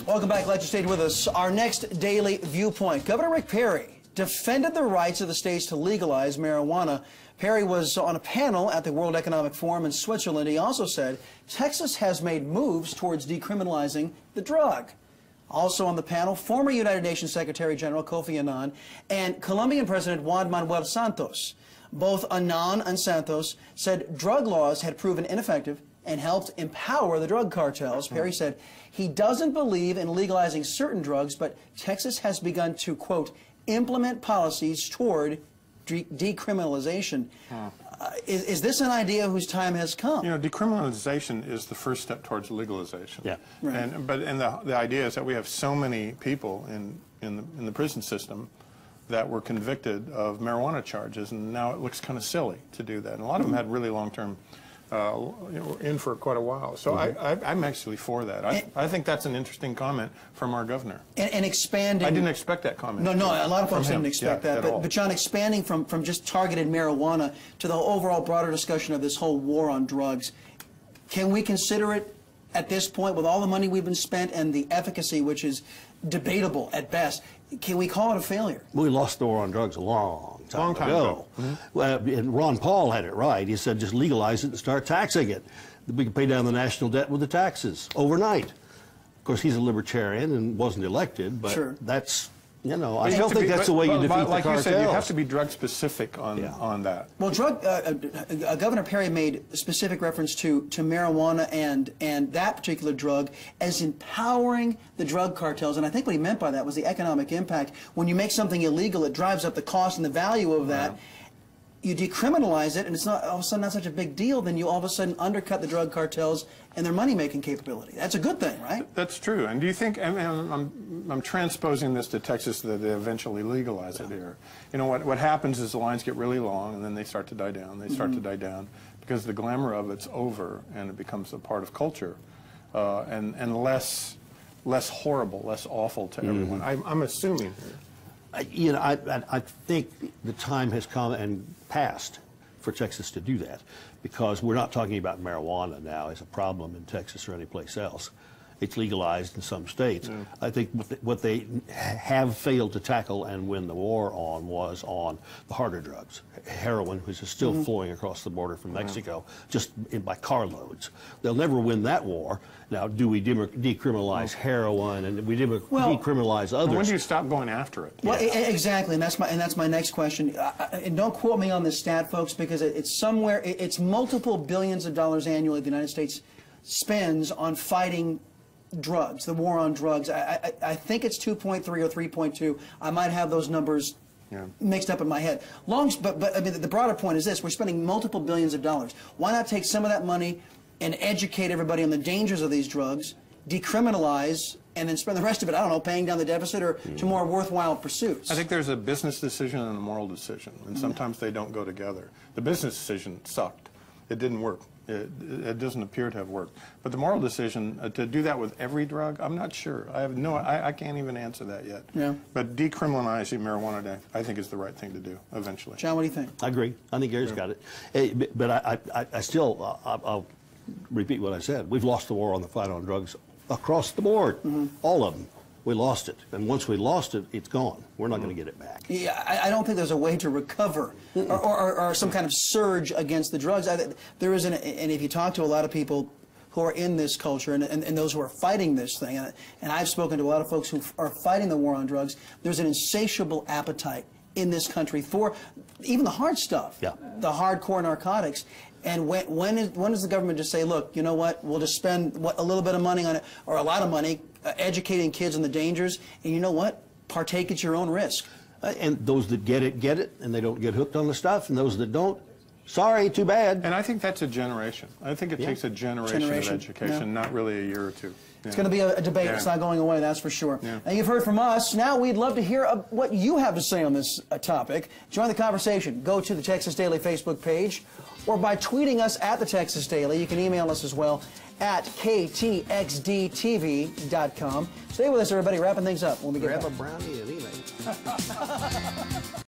Welcome back. Glad you stayed with us. Our next daily viewpoint. Governor Rick Perry defended the rights of the states to legalize marijuana. Perry was on a panel at the World Economic Forum in Switzerland. He also said Texas has made moves towards decriminalizing the drug. Also on the panel, former United Nations Secretary General Kofi Annan and Colombian President Juan Manuel Santos. Both Annan and Santos said drug laws had proven ineffective and helped empower the drug cartels. Perry said he doesn't believe in legalizing certain drugs, but Texas has begun to, quote, implement policies toward decriminalization. Is this an idea whose time has come? You know, decriminalization is the first step towards legalization. Yeah. Right. And the idea is that we have so many people in the prison system that were convicted of marijuana charges, and now it looks kind of silly to do that. And a lot of them had really long-term, in for quite a while. So I'm actually for that. I think that's an interesting comment from our governor. And expanding. I didn't expect that comment. No, a lot of folks didn't expect that. But John, expanding from just targeted marijuana to the overall broader discussion of this whole war on drugs, can we consider it at this point, with all the money we've been spent and the efficacy, which is debatable at best, can we call it a failure? We lost the war on drugs a long time ago. Well, and Ron Paul had it right. He said just legalize it and start taxing it. We can pay down the national debt with the taxes overnight. Of course, he's a libertarian and wasn't elected, but that's, you know, I don't think that's the way you defeat the cartels. Like you said, you have to be drug specific on that. Well, Governor Perry made specific reference to marijuana and that particular drug as empowering the drug cartels, and I think what he meant by that was the economic impact. When you make something illegal, it drives up the cost and the value of that. You decriminalize it, and it's not all of a sudden not such a big deal, then you all of a sudden undercut the drug cartels and their money-making capability. That's a good thing, right? That's true. And do you think, I'm transposing this to Texas, that they eventually legalize it here. You know, what happens is the lines get really long, and then they start to die down. They start to die down because the glamour of it's over, and it becomes a part of culture, and less horrible, less awful to everyone. I'm assuming here. You know, I think the time has come and passed for Texas to do that, because we're not talking about marijuana now as a problem in Texas or anyplace else. It's legalized in some states. I think what they have failed to tackle and win the war on was on the harder drugs. Heroin, which is still flowing across the border from Mexico, just by carloads. They'll never win that war. Now, do we decriminalize heroin and we decriminalize others? When do you stop going after it? Well, exactly, and that's my next question. And don't quote me on this stat, folks, because it's somewhere, it's multiple billions of dollars annually the United States spends on fighting drugs, the war on drugs. I think it's 2.3 or 3.2. I might have those numbers mixed up in my head. But I mean, the broader point is this: we're spending multiple billions of dollars. Why not take some of that money and educate everybody on the dangers of these drugs, decriminalize, and then spend the rest of it, I don't know, paying down the deficit or to more worthwhile pursuits? I think there's a business decision and a moral decision, and sometimes they don't go together. The business decision sucked. It didn't work. It doesn't appear to have worked. But the moral decision, to do that with every drug, I'm not sure. I can't even answer that yet. But decriminalizing marijuana, I think, is the right thing to do eventually. John, what do you think? I agree. I think Gary's got it. But I still, I'll repeat what I said. We've lost the war on the fight on drugs across the board, all of them. We lost it, and once we lost it, it's gone. We're not going to get it back. Yeah, I don't think there's a way to recover or some kind of surge against the drugs. There isn't, and if you talk to a lot of people who are in this culture and those who are fighting this thing, and I've spoken to a lot of folks who are fighting the war on drugs, there's an insatiable appetite in this country for even the hard stuff, the hardcore narcotics. And when does the government just say, look, you know what, we'll just spend a little bit of money on it, or a lot of money, educating kids on the dangers, and you know what, partake at your own risk. And those that get it, and they don't get hooked on the stuff, and those that don't, sorry, too bad. And I think that's a generation. I think it takes a generation of education, not really a year or two. It's going to be a debate. It's not going away, that's for sure. And you've heard from us. Now we'd love to hear what you have to say on this topic. Join the conversation. Go to the Texas Daily Facebook page, or by tweeting us at the Texas Daily. You can email us as well at ktxdtv.com. Stay with us, everybody. Wrapping things up when we get back. Grab a brownie and email.